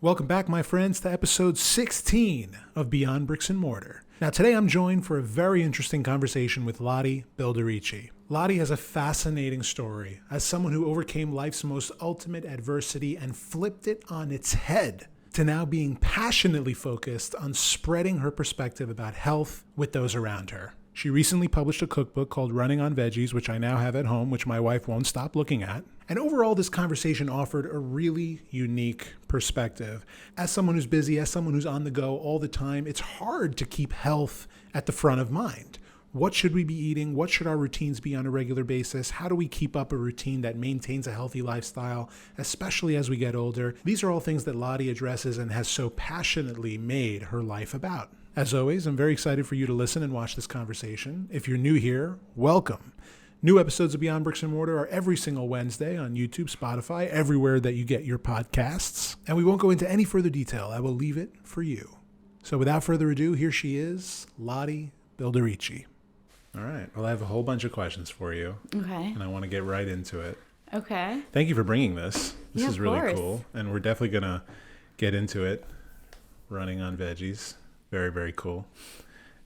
Welcome back, my friends, to episode 16 of Beyond Bricks and Mortar. Now, today I'm joined for a very interesting conversation with Lottie Bildirici. Lottie has a fascinating story as someone who overcame life's most ultimate adversity and flipped it on its head to now being passionately focused on spreading her perspective about health with those around her. She recently published a cookbook called Running on Veggies, which I now have at home, which my wife won't stop looking at. And overall, this conversation offered a really unique perspective. As someone who's busy, as someone who's on the go all the time, it's hard to keep health at the front of mind. What should we be eating? What should our routines be on a regular basis? How do we keep up a routine that maintains a healthy lifestyle, especially as we get older? These are all things that Lottie addresses and has so passionately made her life about. As always, I'm very excited for you to listen and watch this conversation. If you're new here, welcome. New episodes of Beyond Bricks and Mortar are every single Wednesday on YouTube, Spotify, everywhere that you get your podcasts. And we won't go into any further detail. I will leave it for you. So without further ado, here she is, Lottie Bildirici. All right. Well, I have a whole bunch of questions for you. Okay. And I want to get right into it. Okay. Thank you for bringing this. This is really course. cool. And we're definitely going to get into it. Running on Veggies. Very, very cool.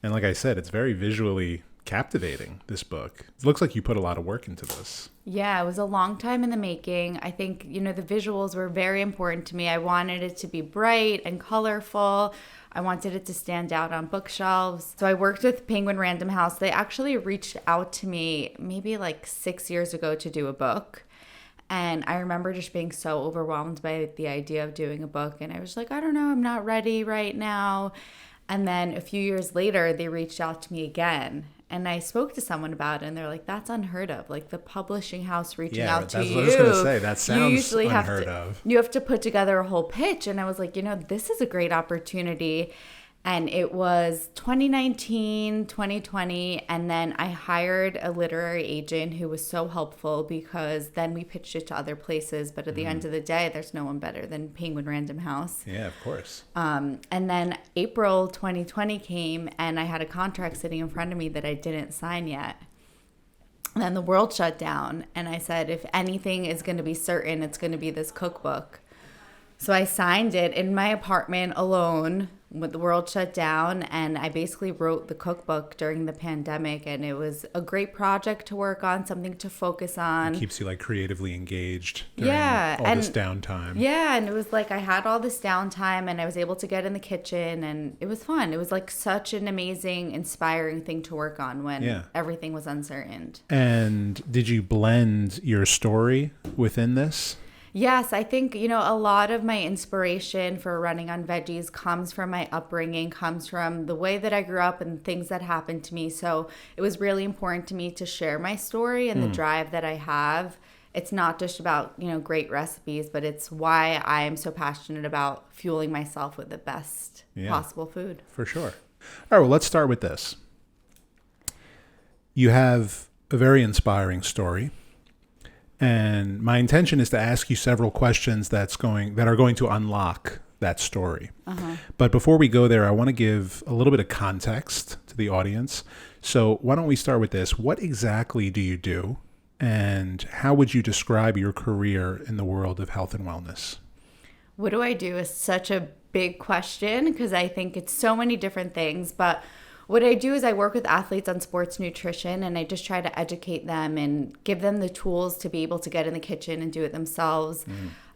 And like I said, it's very visually captivating, this book. It looks like you put a lot of work into this. Yeah, it was a long time in the making. I think, the visuals were very important to me. I wanted it to be bright and colorful. I wanted it to stand out on bookshelves. So I worked with Penguin Random House. They actually reached out to me maybe like 6 years ago to do a book. And I remember just being so overwhelmed by the idea of doing a book. And I was like, I don't know, I'm not ready right now. And then a few years later, they reached out to me again. And I spoke to someone about it, and they're like, that's unheard of. Like, the publishing house reaching out to you. Yeah, that's what I was going to say. That sounds unheard of. You have to put together a whole pitch. And I was like, this is a great opportunity. And it was 2019, 2020. And then I hired a literary agent who was so helpful because then we pitched it to other places. But at the end of the day, there's no one better than Penguin Random House. Yeah, of course. And then April 2020 came and I had a contract sitting in front of me that I didn't sign yet. And then the world shut down. And I said, if anything is going to be certain, it's going to be this cookbook. So I signed it in my apartment alone when the world shut down, and I basically wrote the cookbook during the pandemic, and it was a great project to work on, something to focus on. It keeps you creatively engaged during all this downtime. Yeah, and it was I had all this downtime, and I was able to get in the kitchen, and it was fun. It was such an amazing, inspiring thing to work on when everything was uncertain. And did you blend your story within this? Yes, I think, a lot of my inspiration for Running on Veggies comes from my upbringing, comes from the way that I grew up and things that happened to me. So it was really important to me to share my story and the drive that I have. It's not just about, great recipes, but it's why I am so passionate about fueling myself with the best possible food. For sure. All right, well, let's start with this. You have a very inspiring story. And my intention is to ask you several questions that are going to unlock that story. Uh-huh. But before we go there, I want to give a little bit of context to the audience. So why don't we start with this? What exactly do you do? And how would you describe your career in the world of health and wellness? What do I do is such a big question because I think it's so many different things. But what I do is I work with athletes on sports nutrition, and I just try to educate them and give them the tools to be able to get in the kitchen and do it themselves.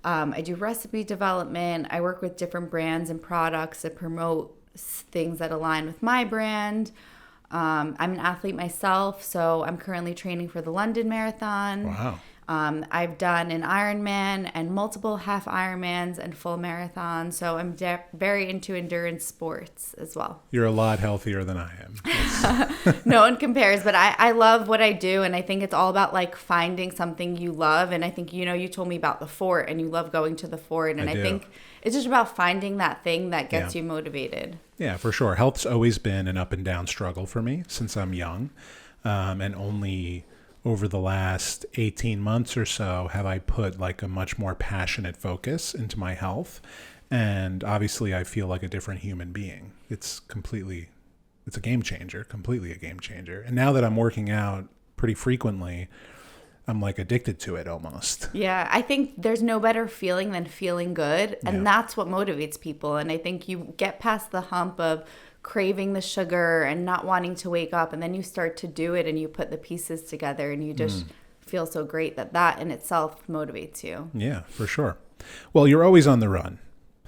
I do recipe development. I work with different brands and products that promote things that align with my brand. I'm an athlete myself, so I'm currently training for the London Marathon. Wow. I've done an Ironman and multiple half Ironmans and full marathons. So I'm very into endurance sports as well. You're a lot healthier than I am. No one compares, but I love what I do. And I think it's all about finding something you love. And I think, you told me about the fort and you love going to the fort. And I think it's just about finding that thing that gets you motivated. Yeah, for sure. Health's always been an up and down struggle for me since I'm young. And only over the last 18 months or so have I put a much more passionate focus into my health. And obviously I feel like a different human being. It's a game changer, completely a game changer. And now that I'm working out pretty frequently, I'm like addicted to it almost. Yeah, I think there's no better feeling than feeling good. And that's what motivates people. And I think you get past the hump of craving the sugar and not wanting to wake up. And then you start to do it and you put the pieces together and you just feel so great that in itself motivates you. Yeah, for sure. Well, you're always on the run.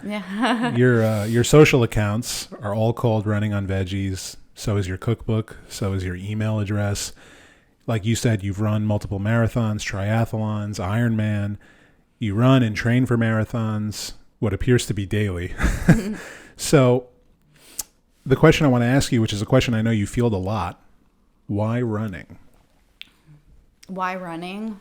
Yeah. Your social accounts are all called Running on Veggies. So is your cookbook. So is your email address. Like you said, you've run multiple marathons, triathlons, Ironman. You run and train for marathons, what appears to be daily. So the question I want to ask you, which is a question I know you field a lot, why running? Why running?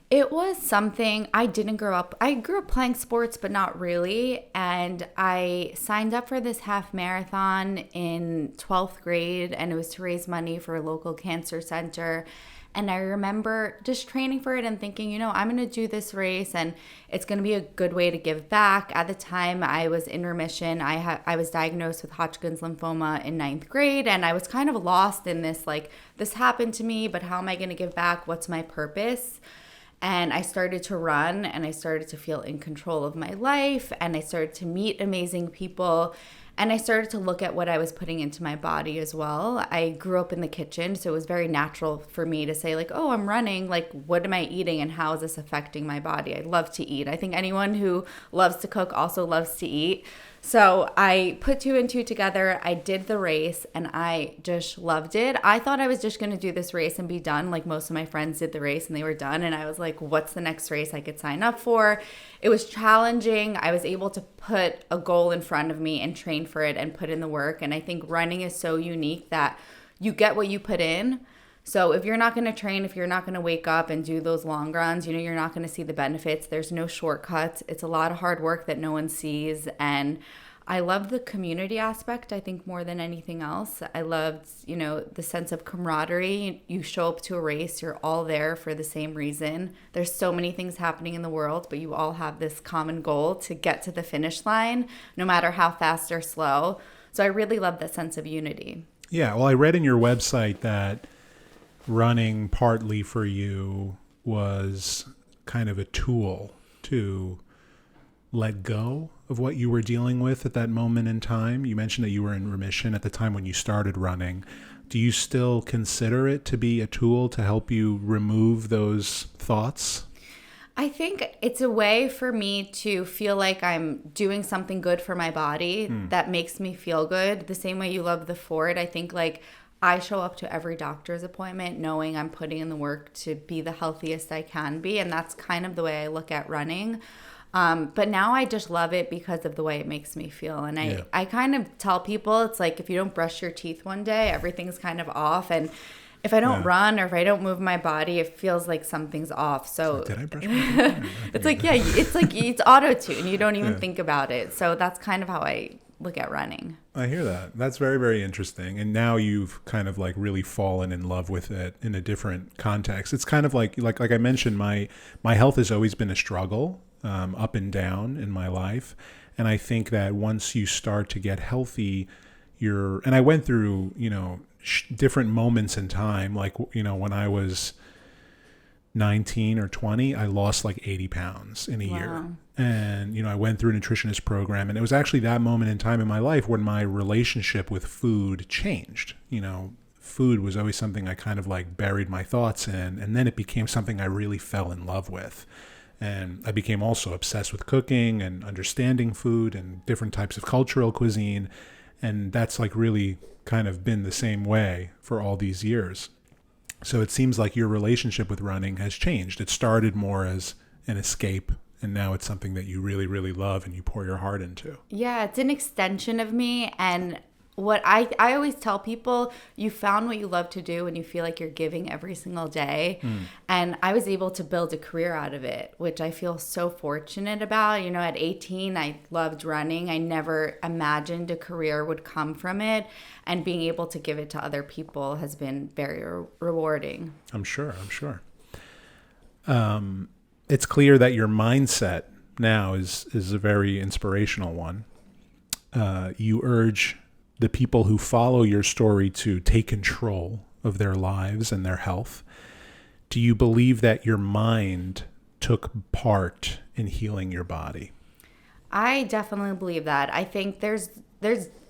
It was something I didn't grow up. I grew up playing sports, but not really. And I signed up for this half marathon in 12th grade, and it was to raise money for a local cancer center. And I remember just training for it and thinking, I'm going to do this race and it's going to be a good way to give back. At the time, I was in remission. I was diagnosed with Hodgkin's lymphoma in 9th grade, and I was kind of lost in this, like, this happened to me, but how am I going to give back? What's my purpose? And I started to run and I started to feel in control of my life and I started to meet amazing people and I started to look at what I was putting into my body as well. I grew up in the kitchen, so it was very natural for me to say, like, oh, I'm running. Like, what am I eating and how is this affecting my body? I love to eat. I think anyone who loves to cook also loves to eat. So I put 2 and 2 together. I did the race and I just loved it. I thought I was just going to do this race and be done. Like most of my friends did the race and they were done. And I was like, what's the next race I could sign up for? It was challenging. I was able to put a goal in front of me and train for it and put in the work. And I think running is so unique that you get what you put in. So if you're not going to train, if you're not going to wake up and do those long runs, you're not going to see the benefits. There's no shortcuts. It's a lot of hard work that no one sees. And I love the community aspect, I think, more than anything else. I loved, the sense of camaraderie. You show up to a race, you're all there for the same reason. There's so many things happening in the world, but you all have this common goal to get to the finish line, no matter how fast or slow. So I really love that sense of unity. Yeah, well, I read in your website that running partly for you was kind of a tool to let go of what you were dealing with at that moment in time. You mentioned that you were in remission at the time when you started running. Do you still consider it to be a tool to help you remove those thoughts? I think it's a way for me to feel like I'm doing something good for my body that makes me feel good. The same way you love the Ford, I think, like, I show up to every doctor's appointment knowing I'm putting in the work to be the healthiest I can be. And that's kind of the way I look at running. But now I just love it because of the way it makes me feel. And I kind of tell people, it's like if you don't brush your teeth one day, everything's kind of off. And if I don't run or if I don't move my body, it feels like something's off. So did I brush my teeth? it's like, it's auto-tune. You don't even think about it. So that's kind of how I look at running. I hear that. That's very, very interesting. And now you've kind of like really fallen in love with it in a different context. It's kind of like I mentioned, my health has always been a struggle, up and down in my life. And I think that once you start to get healthy, and I went through, different moments in time. Like, when I was 19 or 20, I lost like 80 pounds in a year. And, I went through a nutritionist program, and it was actually that moment in time in my life when my relationship with food changed. Food was always something I kind of like buried my thoughts in, and then it became something I really fell in love with. And I became also obsessed with cooking and understanding food and different types of cultural cuisine. And that's like really kind of been the same way for all these years. So it seems like your relationship with running has changed. It started more as an escape, and now it's something that you really, really love and you pour your heart into. Yeah, it's an extension of me. And what I always tell people, you found what you love to do and you feel like you're giving every single day. And I was able to build a career out of it, which I feel so fortunate about. At 18, I loved running. I never imagined a career would come from it. And being able to give it to other people has been very rewarding. I'm sure. It's clear that your mindset now is a very inspirational one. You urge the people who follow your story to take control of their lives and their health. do you believe that your mind took part in healing your body? I definitely believe that. I think there's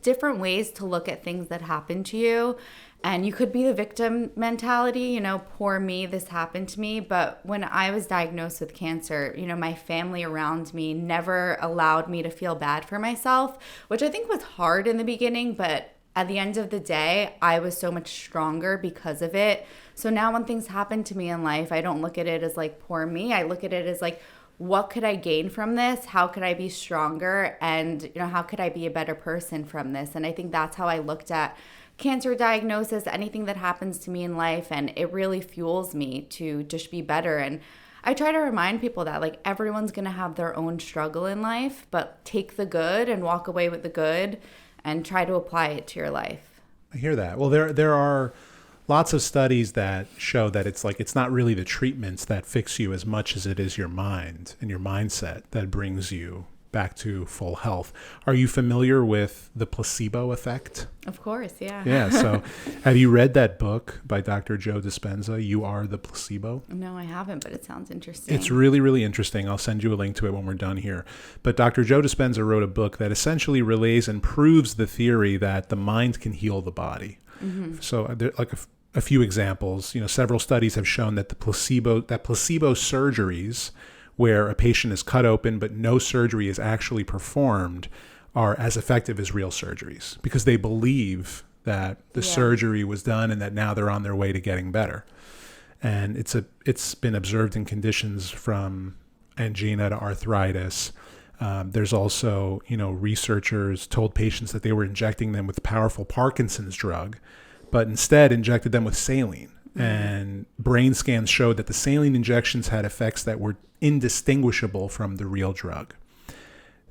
different ways to look at things that happen to you. And you could be the victim mentality, poor me, this happened to me. But when I was diagnosed with cancer, my family around me never allowed me to feel bad for myself, which I think was hard in the beginning. But at the end of the day, I was so much stronger because of it. So now when things happen to me in life, I don't look at it as like poor me. I look at it as like, what could I gain from this? How could I be stronger? And, how could I be a better person from this? And I think that's how I looked at cancer diagnosis, anything that happens to me in life. And it really fuels me to just be better. And I try to remind people that like everyone's going to have their own struggle in life, but take the good and walk away with the good and try to apply it to your life. I hear that. Well, there are lots of studies that show that it's not really the treatments that fix you as much as it is your mind and your mindset that brings you back to full health. Are you familiar with the placebo effect? Of course, yeah. Yeah. So have you read that book by Dr. Joe Dispenza, You Are the Placebo? No, I haven't, but it sounds interesting. It's really, really interesting. I'll send you a link to it when we're done here. But Dr. Joe Dispenza wrote a book that essentially relays and proves the theory that the mind can heal the body. Mm-hmm. So there, like a few examples, several studies have shown that placebo surgeries where a patient is cut open but no surgery is actually performed are as effective as real surgeries because they believe that the surgery was done and that now they're on their way to getting better. And it's been observed in conditions from angina to arthritis. There's also, researchers told patients that they were injecting them with powerful Parkinson's drug, but instead injected them with saline. Mm-hmm. And brain scans showed that the saline injections had effects that were indistinguishable from the real drug.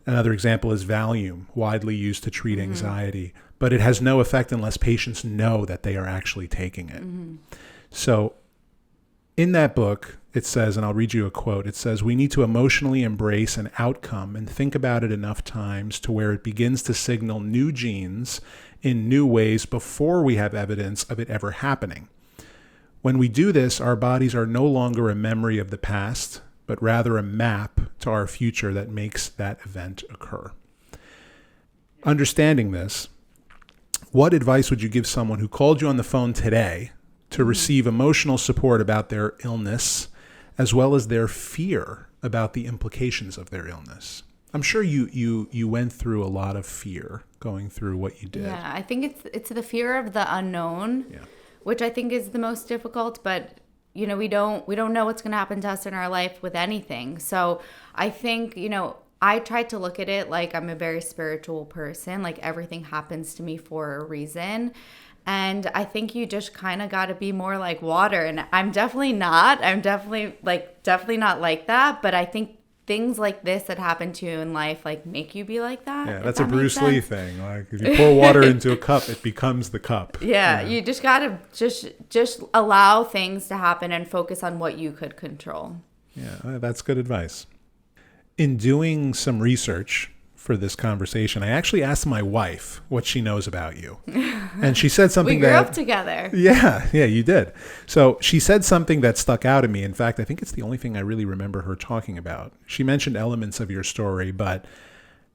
Another example is Valium, widely used to treat anxiety, but it has no effect unless patients know that they are actually taking it. Mm-hmm. So in that book, it says, and I'll read you a quote, it says, "We need to emotionally embrace an outcome and think about it enough times to where it begins to signal new genes in new ways before we have evidence of it ever happening. When we do this, our bodies are no longer a memory of the past, but rather a map to our future that makes that event occur." Understanding this, what advice would you give someone who called you on the phone today to receive emotional support about their illness, as well as their fear about the implications of their illness? I'm sure you went through a lot of fear going through what you did. Yeah, I think it's the fear of the unknown, which I think is the most difficult, but we don't know what's going to happen to us in our life with anything. So I think, I tried to look at it like I'm a very spiritual person, like everything happens to me for a reason. And I think you just kind of got to be more like water. And I'm definitely not. I'm definitely not like that. But I think things like this that happen to you in life, like, make you be like that. Yeah, that's a Bruce Lee thing. Like, if you pour water into a cup, it becomes the cup. Yeah, you just got to just allow things to happen and focus on what you could control. Yeah, that's good advice. In doing some research for this conversation, I actually asked my wife what she knows about you. And she said something we grew up together. Yeah, you did. So she said something that stuck out at me. In fact, I think it's the only thing I really remember her talking about. She mentioned elements of your story, but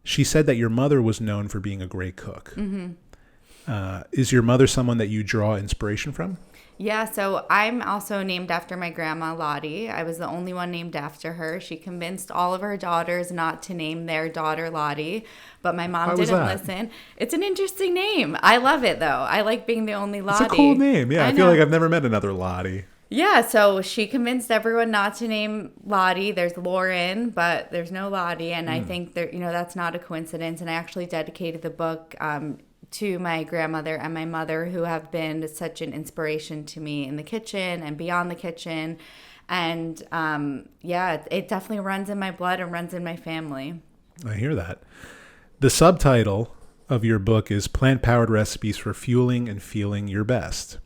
she said that your mother was known for being a great cook. Mm-hmm. Is your mother someone that you draw inspiration from? Yeah, so I'm also named after my grandma, Lottie. I was the only one named after her. She convinced all of her daughters not to name their daughter Lottie, but my mom didn't listen. It's an interesting name. I love it, though. I like being the only Lottie. It's a cool name. Yeah, I feel like I've never met another Lottie. Yeah, so she convinced everyone not to name Lottie. There's Lauren, but there's no Lottie, and I think that's not a coincidence. And I actually dedicated the book to my grandmother and my mother, who have been such an inspiration to me in the kitchen and beyond the kitchen. And it definitely runs in my blood and runs in my family. I hear that. The subtitle of your book is Plant-Powered Recipes for Fueling and Feeling Your Best.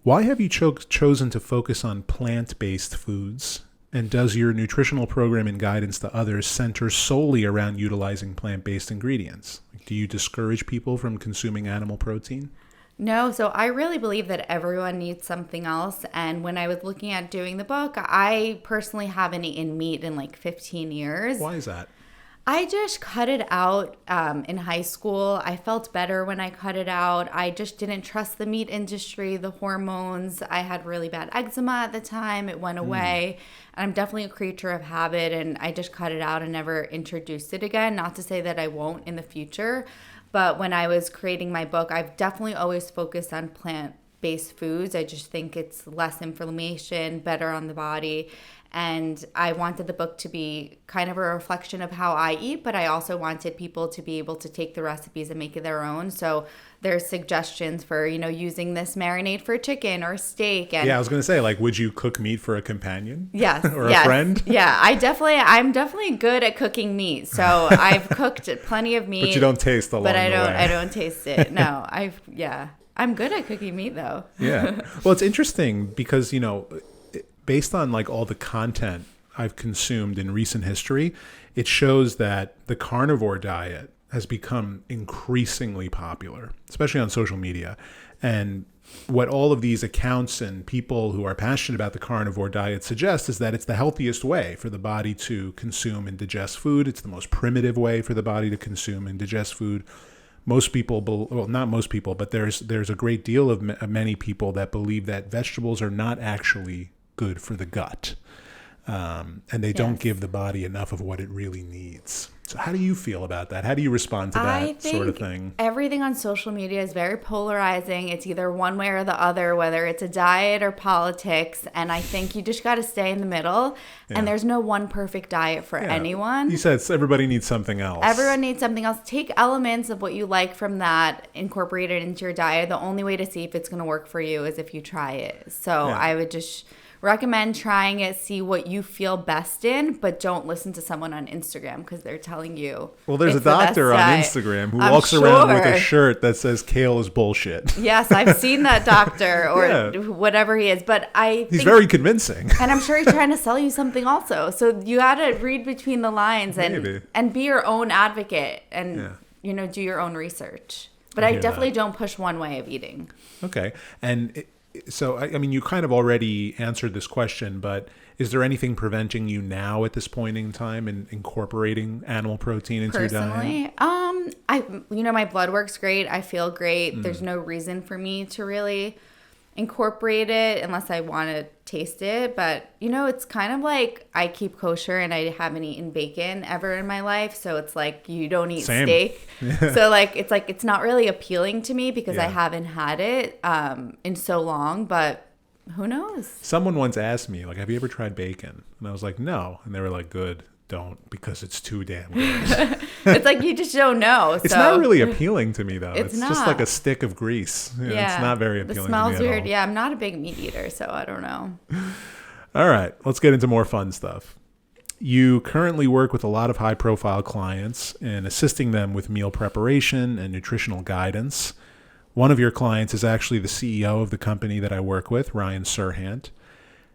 Why have you chosen to focus on plant-based foods? And does your nutritional program and guidance to others center solely around utilizing plant-based ingredients? Do you discourage people from consuming animal protein? No, so I really believe that everyone needs something else. And when I was looking at doing the book, I personally haven't eaten meat in like 15 years. Why is that? I just cut it out in high school. I felt better when I cut it out. I just didn't trust the meat industry, the hormones. I had really bad eczema at the time. It went away. And I'm definitely a creature of habit, and I just cut it out and never introduced it again. Not to say that I won't in the future. But when I was creating my book, I've definitely always focused on plant-based foods. I just think it's less inflammation, better on the body. And I wanted the book to be kind of a reflection of how I eat, but I also wanted people to be able to take the recipes and make it their own. So there's suggestions for, using this marinade for chicken or steak. And Yeah, I was going to say, like, would you cook meat for a companion? Yes. Or a friend? Yeah, I'm definitely good at cooking meat. So I've cooked plenty of meat. But you don't taste along But the way. I don't taste it. No, I'm good at cooking meat though. Yeah. Well, it's interesting because, based on like all the content I've consumed in recent history, it shows that the carnivore diet has become increasingly popular, especially on social media. And what all of these accounts and people who are passionate about the carnivore diet suggest is that it's the healthiest way for the body to consume and digest food. It's the most primitive way for the body to consume and digest food. Most people, well, not most people, but there's a great deal of many people that believe that vegetables are not actually good for the gut, and they don't give the body enough of what it really needs. So how do you feel about that? How do you respond to that sort of thing? Everything on social media is very polarizing. It's either one way or the other, whether it's a diet or politics. And I think you just got to stay in the middle. Yeah. And there's no one perfect diet for anyone. You said everybody needs something else. Everyone needs something else. Take elements of what you like from that, incorporate it into your diet. The only way to see if it's going to work for you is if you try it. So I would just recommend trying it, see what you feel best in, but don't listen to someone on Instagram because they're telling you. Well, there's a doctor on Instagram who walks around with a shirt that says kale is bullshit. Yes, I've seen that doctor or whatever he is, but he's very convincing. And I'm sure he's trying to sell you something also. So you got to read between the lines and be your own advocate and do your own research. But I definitely don't push one way of eating. Okay. And so, I mean, you kind of already answered this question, but is there anything preventing you now at this point in time in incorporating animal protein into your diet? My blood work's great. I feel great. There's no reason for me to really incorporate it unless I want to taste it. But, it's kind of like I keep kosher and I haven't eaten bacon ever in my life. So it's like you don't eat steak. So it's not really appealing to me because I haven't had it in so long. But who knows? Someone once asked me, like, have you ever tried bacon? And I was like, no. And they were like, good. Don't, because it's too damn good. It's like you just don't know. It's not really appealing to me, though. It's not. Just like a stick of grease. It's not very appealing to me. It smells weird. Yeah, I'm not a big meat eater, so I don't know. All right, let's get into more fun stuff. You currently work with a lot of high-profile clients and assisting them with meal preparation and nutritional guidance. One of your clients is actually the CEO of the company that I work with, Ryan Serhant.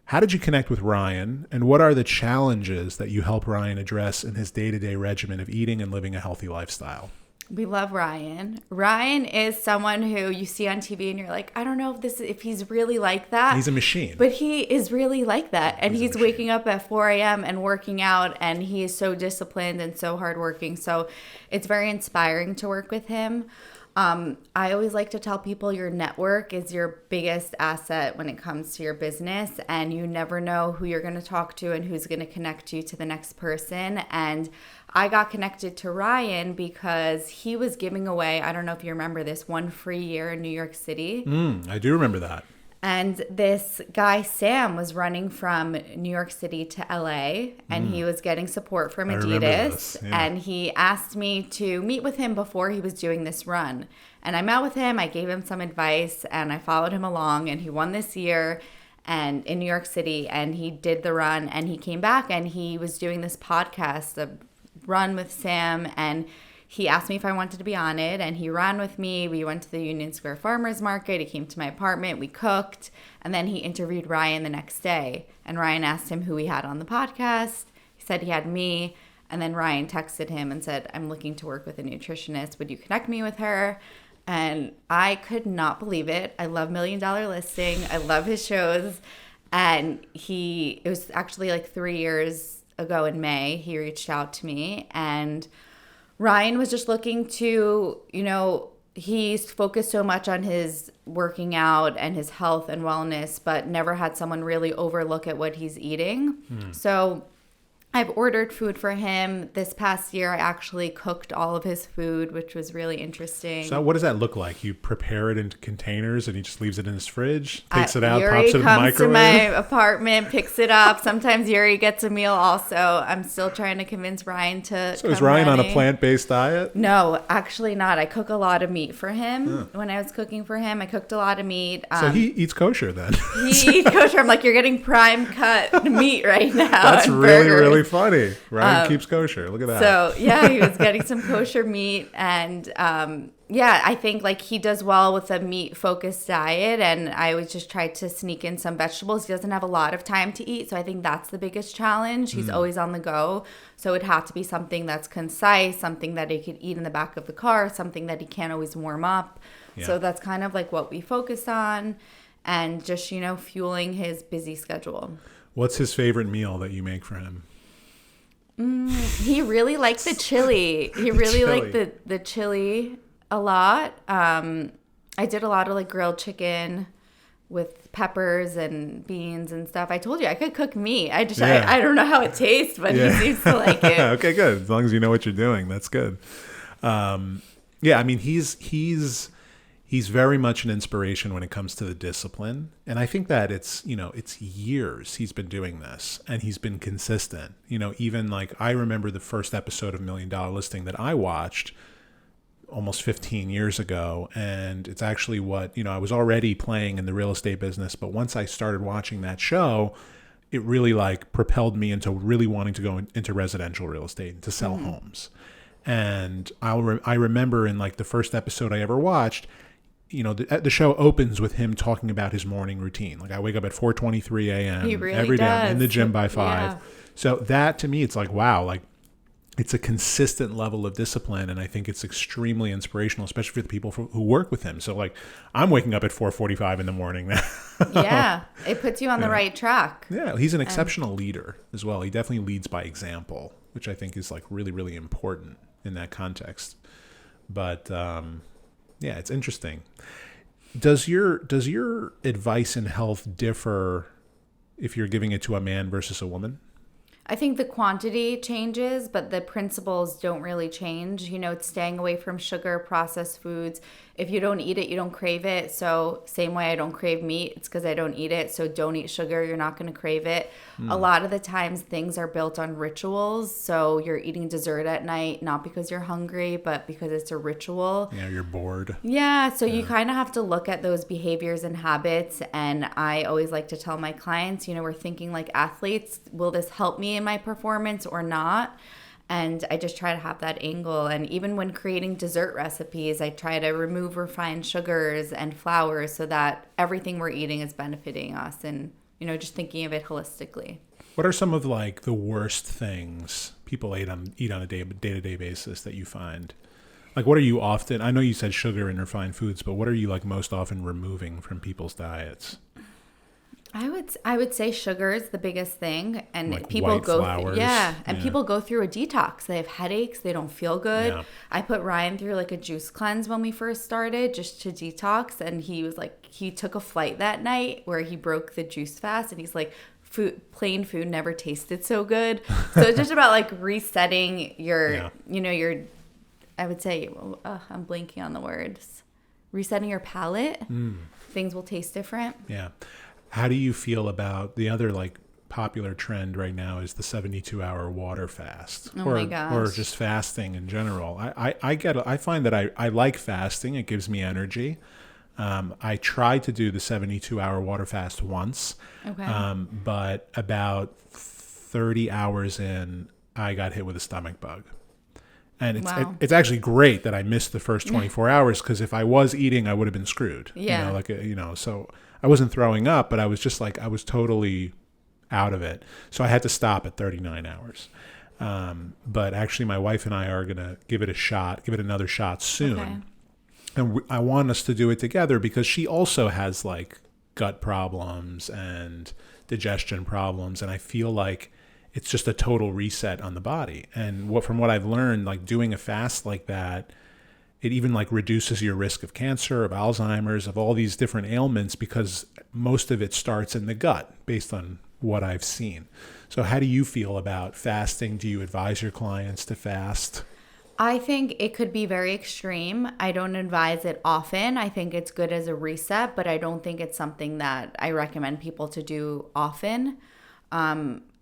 How did you connect with Ryan, and what are the challenges that you help Ryan address in his day-to-day regimen of eating and living a healthy lifestyle? We love Ryan. Ryan is someone who you see on TV and you're like, I don't know if he's really like that. He's a machine. But he is really like that. And he's waking up at 4 a.m. and working out, and he is so disciplined and so hardworking. So it's very inspiring to work with him. I always like to tell people your network is your biggest asset when it comes to your business, and you never know who you're going to talk to and who's going to connect you to the next person. And I got connected to Ryan because he was giving away, I don't know if you remember this, 1 free year in New York City. I do remember that. And this guy, Sam, was running from New York City to LA, and he was getting support from Adidas. And he asked me to meet with him before he was doing this run. And I met with him, I gave him some advice, and I followed him along, and he won this year and in New York City, and he did the run, and he came back, and he was doing this podcast, a run with Sam, and he asked me if I wanted to be on it, and he ran with me. We went to the Union Square Farmers Market. He came to my apartment. We cooked, and then he interviewed Ryan the next day. And Ryan asked him who he had on the podcast. He said he had me, and then Ryan texted him and said, I'm looking to work with a nutritionist. Would you connect me with her? And I could not believe it. I love Million Dollar Listing. I love his shows. And it was actually like 3 years ago in May, he reached out to me. And Ryan was just looking to, he's focused so much on his working out and his health and wellness, but never had someone really overlook at what he's eating. So I've ordered food for him. This past year, I actually cooked all of his food, which was really interesting. So what does that look like? You prepare it into containers and he just leaves it in his fridge, takes it out, Yuri pops it in the microwave? comes to my apartment, picks it up. Sometimes Yuri gets a meal also. I'm still trying to convince Ryan to So is Ryan on a plant-based diet? No, actually not. I cook a lot of meat for him. When I was cooking for him, I cooked a lot of meat. So he eats kosher then? He eats kosher. I'm like, you're getting prime cut meat right now. That's really, burgers. really funny. Ryan keeps kosher. Look at that. So yeah, he was getting some kosher meat, and I think like he does well with a meat focused diet, and I would just try to sneak in some vegetables. He doesn't have a lot of time to eat, so I think that's the biggest challenge. He's always on the go, so it had to be something that's concise, something that he could eat in the back of the car, something that he can't always warm up. Yeah. So that's kind of like what we focus on, and just fueling his busy schedule. What's his favorite meal that you make for him? He really liked the chili. He really liked the chili a lot. I did a lot of like grilled chicken with peppers and beans and stuff. I told you I could cook meat. I don't know how it tastes, but he seems to like it. Okay, good. As long as you know what you're doing, that's good. I mean, he's very much an inspiration when it comes to the discipline. And I think that it's years he's been doing this and he's been consistent. Even like I remember the first episode of Million Dollar Listing that I watched almost 15 years ago. And it's actually what, I was already playing in the real estate business. But once I started watching that show, it really like propelled me into really wanting to go into residential real estate and to sell homes. And I remember in like the first episode I ever watched, the show opens with him talking about his morning routine. Like I wake up at 4:23 a.m. every day. I'm in the gym by 5. Yeah. So that to me, it's like, wow, like it's a consistent level of discipline. And I think it's extremely inspirational, especially for the people who work with him. So like I'm waking up at 4:45 in the morning now. Yeah, it puts you on the right track. Yeah, he's an exceptional leader as well. He definitely leads by example, which I think is like really, really important in that context. But yeah, it's interesting. Does your advice in health differ if you're giving it to a man versus a woman? I think the quantity changes, but the principles don't really change. It's staying away from sugar, processed foods. If you don't eat it, you don't crave it. So same way I don't crave meat, it's because I don't eat it. So don't eat sugar, you're not going to crave it. A lot of the times things are built on rituals. So you're eating dessert at night, not because you're hungry, but because it's a ritual. Yeah, you're bored. Yeah, so you kind of have to look at those behaviors and habits. And I always like to tell my clients, we're thinking like athletes, will this help me in my performance or not? And I just try to have that angle. And even when creating dessert recipes, I try to remove refined sugars and flours so that everything we're eating is benefiting us, and, just thinking of it holistically. What are some of like the worst things people eat on a day-to-day basis that you find? Like what are you often, I know you said sugar and refined foods, but what are you like most often removing from people's diets? I would say sugar is the biggest thing, and like people white flours. People go through a detox. They have headaches, they don't feel good. Yeah. I put Ryan through like a juice cleanse when we first started, just to detox, and he was like, he took a flight that night where he broke the juice fast, and he's like, plain food never tasted so good. So it's just about like resetting your I would say I'm blanking on the words, resetting your palate. Things will taste different. Yeah. How do you feel about the other like popular trend right now is the 72-hour water fast, my gosh, or just fasting in general? I find that I like fasting. It gives me energy. I tried to do the 72-hour water fast once, but about 30 hours in, I got hit with a stomach bug. And it's actually great that I missed the first 24 hours, because if I was eating, I would have been screwed. Yeah. So I wasn't throwing up, but I was just like, I was totally out of it. So I had to stop at 39 hours. But actually my wife and I are going to give it another shot soon. And I want us to do it together because she also has like gut problems and digestion problems. And I feel like it's just a total reset on the body. And from what I've learned, like doing a fast like that, it even like reduces your risk of cancer, of Alzheimer's, of all these different ailments, because most of it starts in the gut based on what I've seen. So how do you feel about fasting? Do you advise your clients to fast? I think it could be very extreme. I don't advise it often. I think it's good as a reset, but I don't think it's something that I recommend people to do often.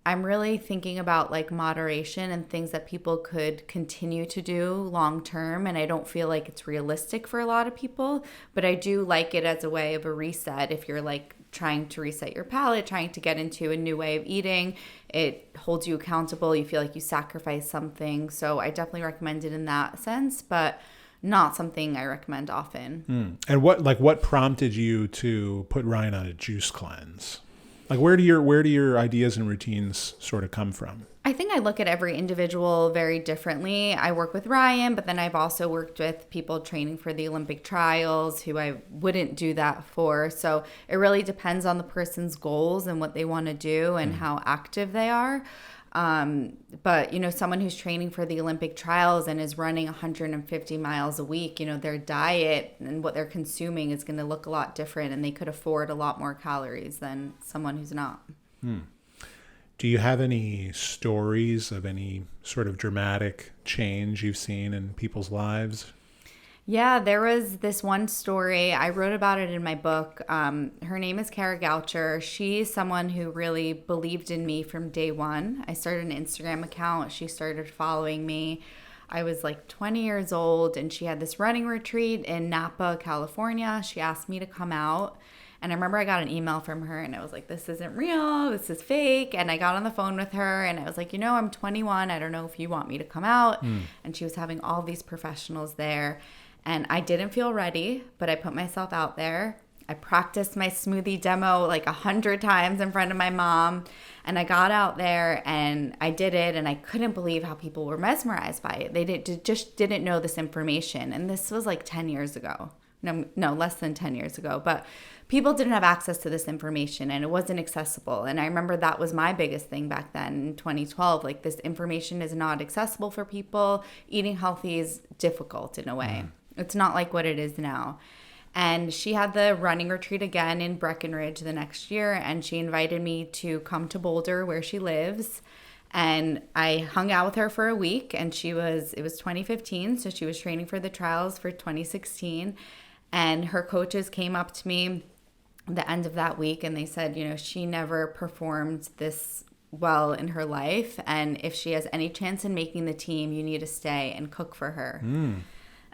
I'm really thinking about like moderation and things that people could continue to do long term. And I don't feel like it's realistic for a lot of people, but I do like it as a way of a reset. If you're like trying to reset your palate, trying to get into a new way of eating, it holds you accountable. You feel like you sacrifice something. So I definitely recommend it in that sense, but not something I recommend often. And what prompted you to put Ryan on a juice cleanse? Like where do your ideas and routines sort of come from? I think I look at every individual very differently. I work with Ryan, but then I've also worked with people training for the Olympic trials who I wouldn't do that for. So it really depends on the person's goals and what they want to do and how active they are. But, someone who's training for the Olympic trials and is running 150 miles a week, their diet and what they're consuming is going to look a lot different, and they could afford a lot more calories than someone who's not. Do you have any stories of any sort of dramatic change you've seen in people's lives? Yeah, there was this one story. I wrote about it in my book. Her name is Kara Goucher. She's someone who really believed in me from day one. I started an Instagram account. She started following me. I was like 20 years old, and she had this running retreat in Napa, California. She asked me to come out. And I remember I got an email from her, and I was like, this isn't real. This is fake. And I got on the phone with her, and I was like, I'm 21. I don't know if you want me to come out. And she was having all these professionals there. And I didn't feel ready, but I put myself out there. I practiced my smoothie demo like 100 times in front of my mom. And I got out there and I did it. And I couldn't believe how people were mesmerized by it. They just didn't know this information. And this was like 10 years ago. No, less than 10 years ago. But people didn't have access to this information, and it wasn't accessible. And I remember that was my biggest thing back then in 2012. Like, this information is not accessible for people. Eating healthy is difficult in a way. It's not like what it is now. And she had the running retreat again in Breckenridge the next year, and she invited me to come to Boulder where she lives. And I hung out with her for a week, and it was 2015, so she was training for the trials for 2016. And her coaches came up to me at the end of that week, and they said, she never performed this well in her life, and if she has any chance in making the team, you need to stay and cook for her.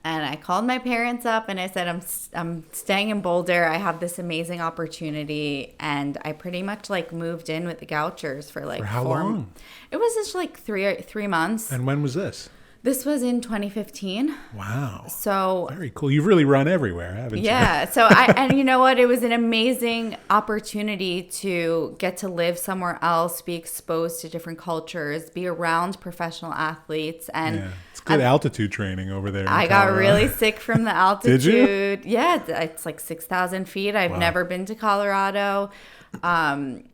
And I called my parents up and I said, I'm staying in Boulder. I have this amazing opportunity. And I pretty much like moved in with the Gouchers for like how long? It was just like three months. And when was this? This was in 2015. Wow. So very cool. You've really run everywhere, haven't you? Yeah. So and you know what? It was an amazing opportunity to get to live somewhere else, be exposed to different cultures, be around professional athletes. And it's good altitude training over there. I got really sick from the altitude. Did you? Yeah. It's like 6,000 feet. I've never been to Colorado.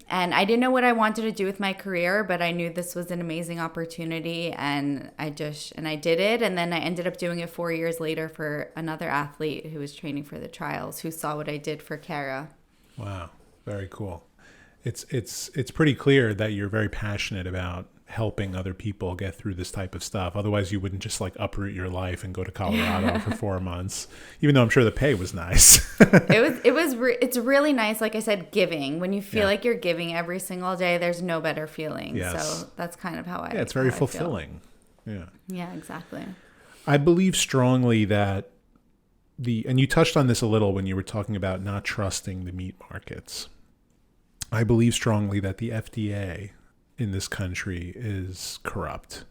And I didn't know what I wanted to do with my career, but I knew this was an amazing opportunity, and I did it. And then I ended up doing it 4 years later for another athlete who was training for the trials, who saw what I did for Kara. Wow. Very cool. It's pretty clear that you're very passionate about helping other people get through this type of stuff. Otherwise, you wouldn't just like uproot your life and go to Colorado for 4 months, even though I'm sure the pay was nice. It's really nice. Like I said, giving. When you feel like you're giving every single day, there's no better feeling. Yes. So that's kind of how it's very fulfilling. Yeah. Yeah, exactly. I believe strongly that and you touched on this a little when you were talking about not trusting the meat markets. I believe strongly that the FDA in this country is corrupt.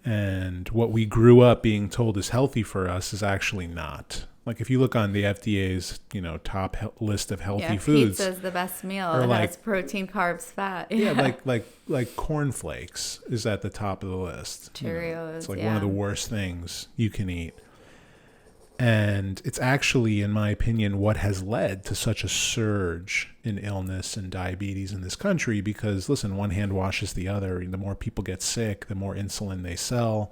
And what we grew up being told is healthy for us is actually not. Like if you look on the FDA's, top list of healthy foods, pizza's the best meal. It has protein, carbs, fat. like cornflakes is at the top of the list. Cheerios. It's like one of the worst things you can eat. And it's actually, in my opinion, what has led to such a surge in illness and diabetes in this country because, listen, one hand washes the other. The more people get sick, the more insulin they sell.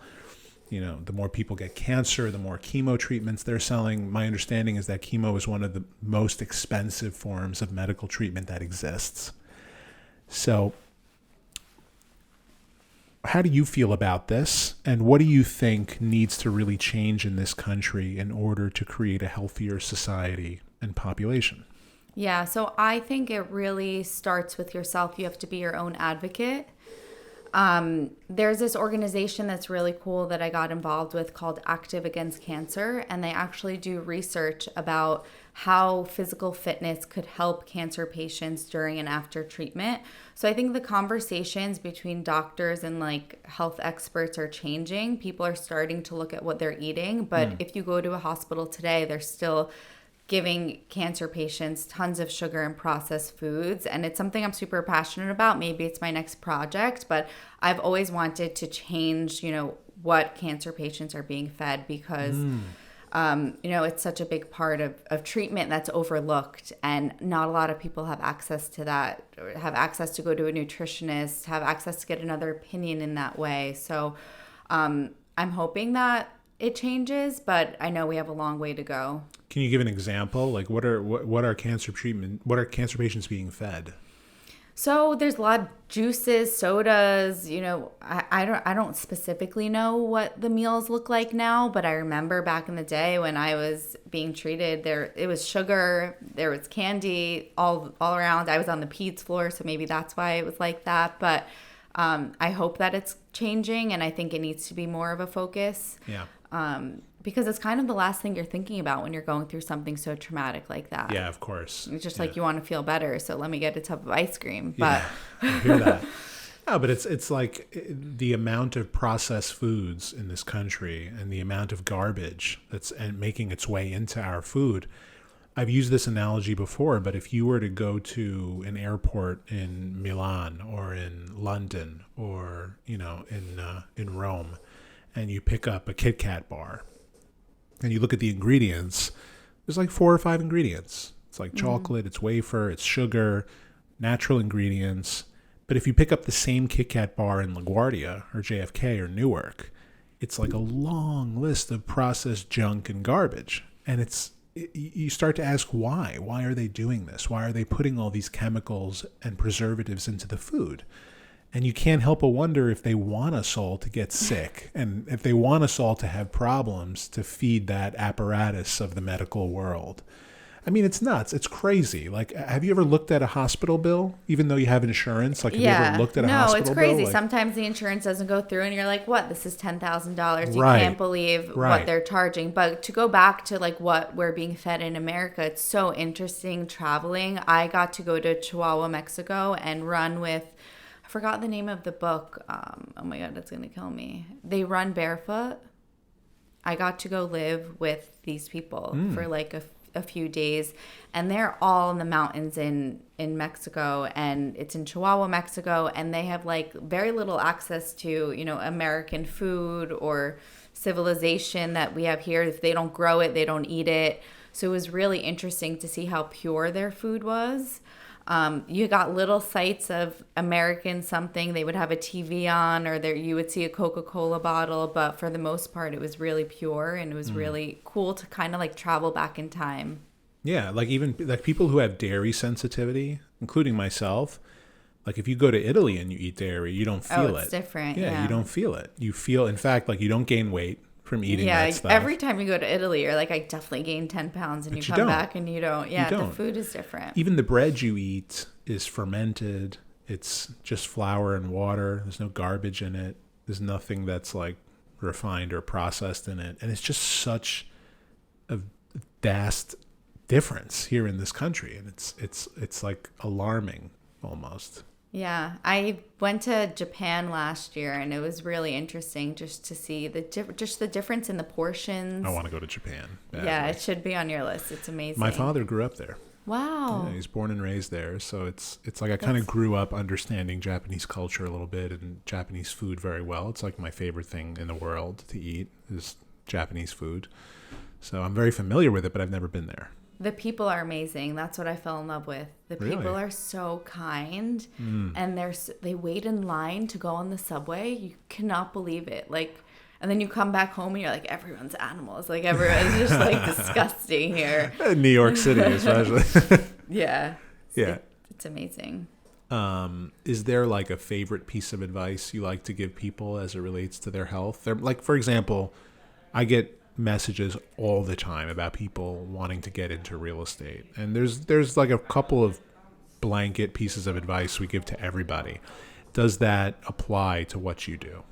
The more people get cancer, the more chemo treatments they're selling. My understanding is that chemo is one of the most expensive forms of medical treatment that exists. So how do you feel about this? And what do you think needs to really change in this country in order to create a healthier society and population? Yeah, so I think it really starts with yourself. You have to be your own advocate. There's this organization that's really cool that I got involved with called Active Against Cancer, and they actually do research about how physical fitness could help cancer patients during and after treatment. So I think the conversations between doctors and health experts are changing. People are starting to look at what they're eating, but if you go to a hospital today, they're still giving cancer patients tons of sugar and processed foods. And it's something I'm super passionate about. Maybe it's my next project, but I've always wanted to change, what cancer patients are being fed because, it's such a big part of treatment that's overlooked. And not a lot of people have access to that, or have access to go to a nutritionist, have access to get another opinion in that way. So I'm hoping that it changes, but I know we have a long way to go. Can you give an example? What are cancer patients being fed? So there's a lot of juices, sodas, I don't specifically know what the meals look like now, but I remember back in the day when I was being treated, it was sugar, there was candy all around. I was on the peds floor, so maybe that's why it was like that. But I hope that it's changing, and I think it needs to be more of a focus. Yeah. Because it's kind of the last thing you're thinking about when you're going through something so traumatic like that. Yeah, of course. It's just like you want to feel better, so let me get a tub of ice cream. But I hear that. No, but it's like the amount of processed foods in this country and the amount of garbage that's making its way into our food. I've used this analogy before, but if you were to go to an airport in Milan or in London or in Rome, and you pick up a Kit Kat bar, and you look at the ingredients, there's like 4 or 5 ingredients. It's like chocolate, it's wafer, it's sugar, natural ingredients. But if you pick up the same Kit Kat bar in LaGuardia or JFK or Newark, it's like a long list of processed junk and garbage. And you start to ask why. Why are they doing this? Why are they putting all these chemicals and preservatives into the food? And you can't help but wonder if they want us all to get sick and if they want us all to have problems to feed that apparatus of the medical world. I mean, it's nuts. It's crazy. Have you ever looked at a hospital bill, even though you have insurance? Have you ever looked at a hospital bill? No, it's crazy. Sometimes the insurance doesn't go through and you're like, what? This is $10,000. You Right. can't believe what they're charging. But to go back to what we're being fed in America, it's so interesting traveling. I got to go to Chihuahua, Mexico and run with, I forgot the name of the book. Oh my God, that's going to kill me. They Run Barefoot. I got to go live with these people for a few days, and they're all in the mountains in Mexico, and it's in Chihuahua, Mexico, and they have very little access to American food or civilization that we have here. If they don't grow it, they don't eat it. So it was really interesting to see how pure their food was. You got little sights of American something. They would have a TV on, or you would see a Coca-Cola bottle, but for the most part, it was really pure, and it was really cool to kind of travel back in time. Yeah, even people who have dairy sensitivity, including myself, if you go to Italy and you eat dairy, you don't feel it. It's different. Yeah, you don't feel it. You feel, in fact, you don't gain weight from eating that stuff. Every time you go to Italy, you're like, I definitely gained 10 pounds, and But you come back and you don't. Yeah, the food is different. Even the bread you eat is fermented. It's just flour and water. There's no garbage in it. There's nothing that's refined or processed in it. And it's just such a vast difference here in this country. And it's alarming almost. Yeah, I went to Japan last year, and it was really interesting just to see the difference in the portions. I want to go to Japan badly. Yeah, it should be on your list. It's amazing. My father grew up there. Wow. Yeah, he's born and raised there, so it's I kind of grew up understanding Japanese culture a little bit and Japanese food very well. It's my favorite thing in the world to eat is Japanese food. So I'm very familiar with it, but I've never been there. The people are amazing. That's what I fell in love with. The people Really? are so kind, and they wait in line to go on the subway. You cannot believe it. Like, and then you come back home and you're like, everyone's animals. Like, everyone's just like disgusting here. In New York City, especially. Yeah. Yeah. It's amazing. Is there like a favorite piece of advice you like to give people as it relates to their health? Like, for example, I get messages all the time about people wanting to get into real estate, and there's like a couple of blanket pieces of advice we give to everybody. Does that apply to what you do?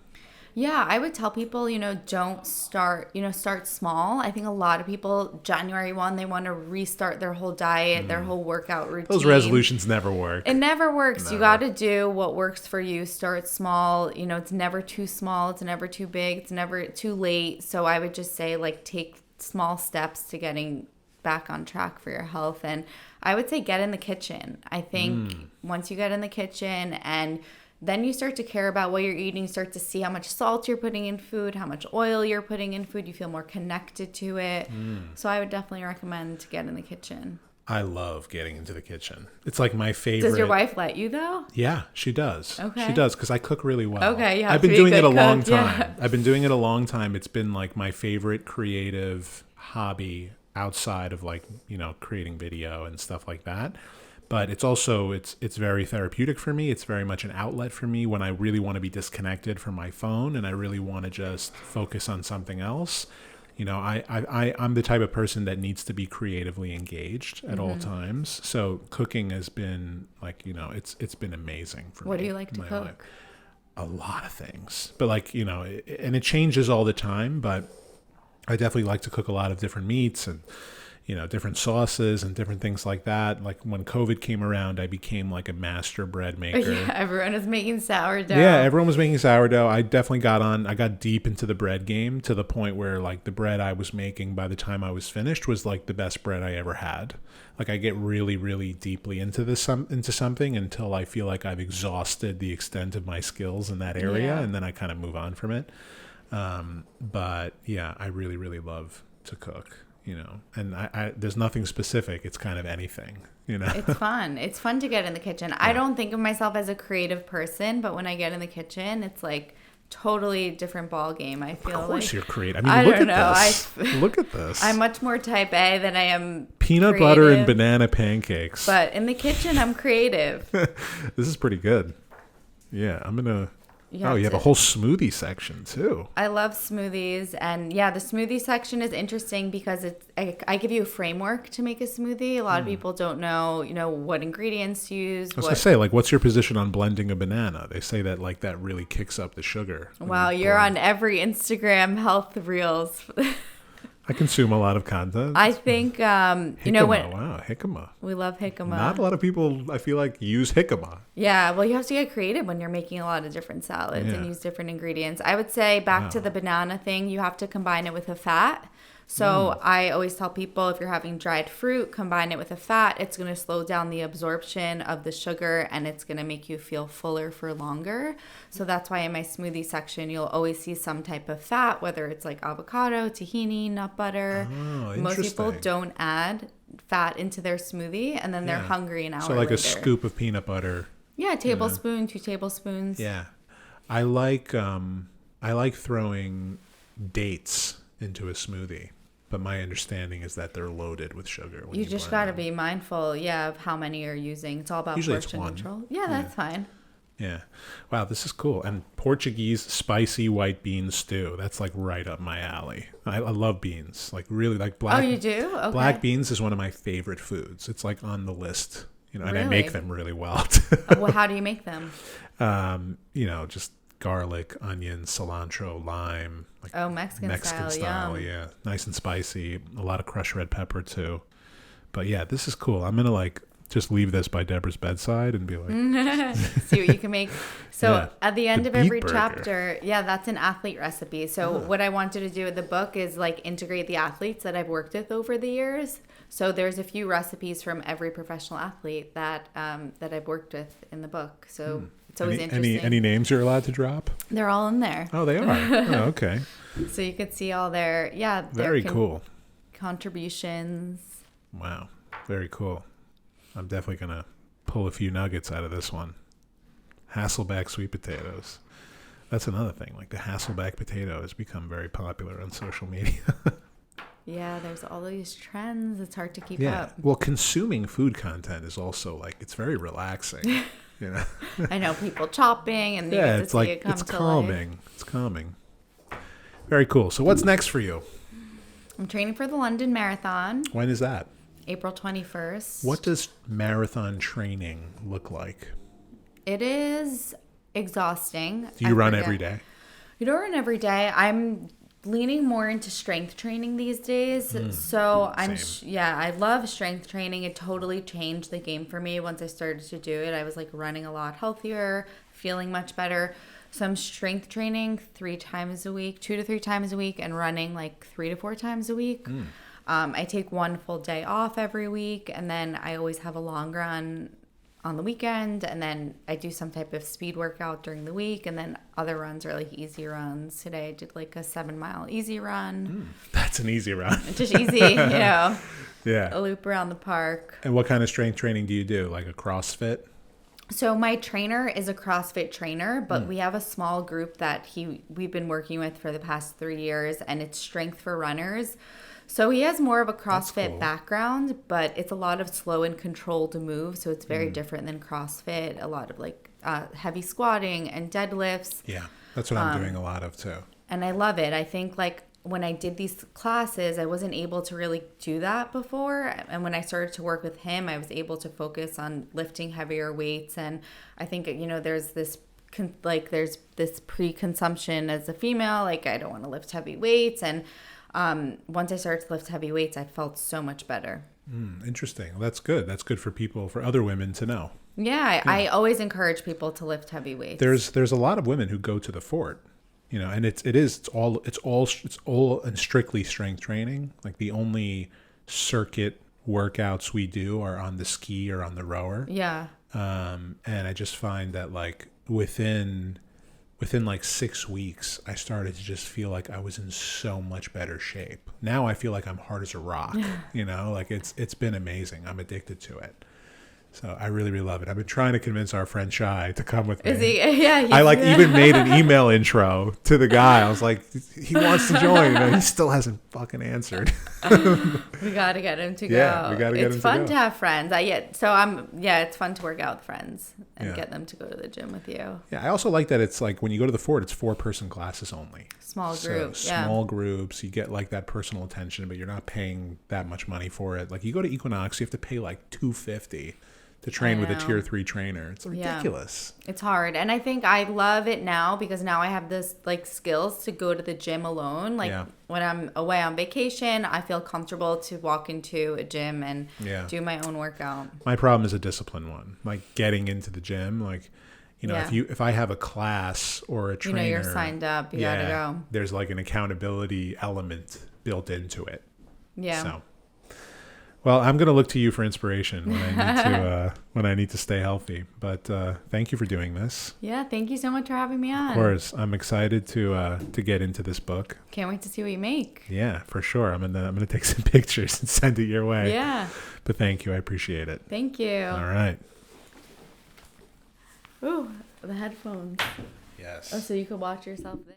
Yeah, I would tell people, don't start, start small. I think a lot of people, January 1, they want to restart their whole diet, their whole workout routine. Those resolutions never work. It never works. Never. You got to do what works for you. Start small. It's never too small. It's never too big. It's never too late. So I would just say, like, take small steps to getting back on track for your health. And I would say get in the kitchen. I think once you get in the kitchen and then you start to care about what you're eating, start to see how much salt you're putting in food, how much oil you're putting in food. You feel more connected to it. So I would definitely recommend to get in the kitchen. I love getting into the kitchen. It's like my favorite. Does your wife let you, though? Yeah, she does. Okay. She does, because I cook really well. Okay, yeah. I've been doing it a long cook, time. yeah. I've been doing it a long time. It's been like my favorite creative hobby outside of like, creating video and stuff like that. But it's also, it's very therapeutic for me. It's very much an outlet for me when I really want to be disconnected from my phone and I really want to just focus on something else. I'm the type of person that needs to be creatively engaged at all times. So cooking has been like, it's been amazing for me. What do you like to in my cook? life. A lot of things. But like, and it changes all the time, but I definitely like to cook a lot of different meats and different sauces and different things like that. Like when COVID came around, I became like a master bread maker. Yeah, everyone is making sourdough. Yeah, everyone was making sourdough. I definitely I got deep into the bread game to the point where like the bread I was making by the time I was finished was like the best bread I ever had. Like I get really, really deeply into something until I feel like I've exhausted the extent of my skills in that area, Yeah. and then I kind of move on from it. But yeah, I really, really love to cook. And I there's nothing specific. It's kind of anything, It's fun. It's fun to get in the kitchen. Yeah. I don't think of myself as a creative person, but when I get in the kitchen, it's like totally different ball game. I feel of course like you're creative. I mean, look at this. Look at this. I'm much more type A than I am peanut creative, butter and banana pancakes. But in the kitchen, I'm creative. This is pretty good. Yeah, I'm gonna. You have a whole smoothie section too. I love smoothies, and yeah, the smoothie section is interesting because I give you a framework to make a smoothie. A lot of people don't know, what ingredients to use. I was gonna say, like, what's your position on blending a banana? They say that like that really kicks up the sugar. Wow, you're on every Instagram health reels. I consume a lot of content. I think, jicama. We love jicama. Not a lot of people, I feel like, use jicama. Yeah, well, you have to get creative when you're making a lot of different salads and use different ingredients. I would say back to the banana thing, you have to combine it with a fat. So I always tell people if you're having dried fruit, combine it with a fat. It's going to slow down the absorption of the sugar and it's going to make you feel fuller for longer. So that's why in my smoothie section, you'll always see some type of fat, whether it's like avocado, tahini, nut butter. Oh, most people don't add fat into their smoothie and then they're hungry an hour later. So like a scoop of peanut butter. Yeah, a tablespoon, 2 tablespoons. Yeah. I like throwing dates into a smoothie. But my understanding is that they're loaded with sugar. You just got to be mindful, of how many you're using. It's all about portion control. Yeah, that's fine. Yeah. Wow, this is cool. And Portuguese spicy white bean stew. That's like right up my alley. I love beans. Like really like black. Oh, you do? Okay. Black beans is one of my favorite foods. It's like on the list. And I make them really well. Well, how do you make them? Just garlic, onion, cilantro, lime. Like Mexican style, yeah. Nice and spicy. A lot of crushed red pepper too. But yeah, this is cool. I'm gonna just leave this by Deborah's bedside and be like, see what you can make. So at the end of every burger. chapter, that's an athlete recipe. So what I wanted to do with the book is like integrate the athletes that I've worked with over the years. So there's a few recipes from every professional athlete that I've worked with in the book. So it's always interesting. Any names you're allowed to drop? They're all in there. Oh, they are. Oh, okay. So you could see all their Very cool. contributions. Wow. Very cool. I'm definitely going to pull a few nuggets out of this one. Hasselback sweet potatoes. That's another thing. Like the Hasselback potato has become very popular on social media. Yeah, there's all these trends. It's hard to keep up. Well, consuming food content is also like, it's very relaxing. You know? I know, people chopping and you get to it's see like, it come it's to calming. life. It's calming. Very cool. So what's next for you? I'm training for the London Marathon, When is that? April 21st. What does marathon training look like? It is exhausting. Do you run every day? You don't run every day. I'm leaning more into strength training these days. So I love strength training. It totally changed the game for me once I started to do it. I was like running a lot healthier, feeling much better. So I'm strength training 3 times a week, 2 to 3 times a week, and running like 3 to 4 times a week. I take 1 full day off every week, and then I always have a long run on the weekend, and then I do some type of speed workout during the week, and then other runs are like easy runs. Today I did like a 7-mile easy run. That's an easy run. It's just easy, you know. Yeah. A loop around the park. And what kind of strength training do you do? Like a CrossFit? So my trainer is a CrossFit trainer, but we have a small group that we've been working with for the past 3 years, and it's strength for runners. So he has more of a CrossFit background, but it's a lot of slow and controlled moves. So it's very different than CrossFit. A lot of like heavy squatting and deadlifts. Yeah, that's what I'm doing a lot of too. And I love it. I think like when I did these classes, I wasn't able to really do that before. And when I started to work with him, I was able to focus on lifting heavier weights. And I think, you know, there's this pre-consumption as a female, like I don't want to lift heavy weights. And once I started to lift heavy weights, I felt so much better. Interesting. Well, that's good. That's good for people, for other women to know. Yeah, I always encourage people to lift heavy weights. There's a lot of women who go to the fort, you know, and it's all and strictly strength training. Like the only circuit workouts we do are on the ski or on the rower. Yeah. And I just find that like within like 6 weeks, I started to just feel like I was in so much better shape. Now I feel like I'm hard as a rock, you know, like it's been amazing. I'm addicted to it. So I really, really love it. I've been trying to convince our friend Shai to come with me. Is he? Yeah. I like even made an email intro to the guy. I was like, he wants to join. You know, he still hasn't fucking answered. We got to get him to go. Yeah, we got to get him to go. It's fun to have friends. It's fun to work out with friends and get them to go to the gym with you. Yeah, I also like that it's like when you go to the fort, it's 4-person classes only. Small groups. Small groups. You get like that personal attention, but you're not paying that much money for it. Like you go to Equinox, you have to pay like $250 to train with a tier 3 trainer. It's ridiculous. Yeah. It's hard. And I think I love it now because now I have this like skills to go to the gym alone. Like when I'm away on vacation, I feel comfortable to walk into a gym and do my own workout. My problem is a discipline one. Like getting into the gym, like, you know, if I have a class or a trainer, you know, you're signed up, you gotta go. There's like an accountability element built into it. Yeah. So well, I'm going to look to you for inspiration when I need to stay healthy. But thank you for doing this. Yeah, thank you so much for having me on. Of course, I'm excited to get into this book. Can't wait to see what you make. Yeah, for sure. I'm gonna take some pictures and send it your way. Yeah. But thank you, I appreciate it. Thank you. All right. Ooh, the headphones. Yes. Oh, so you could watch yourself there.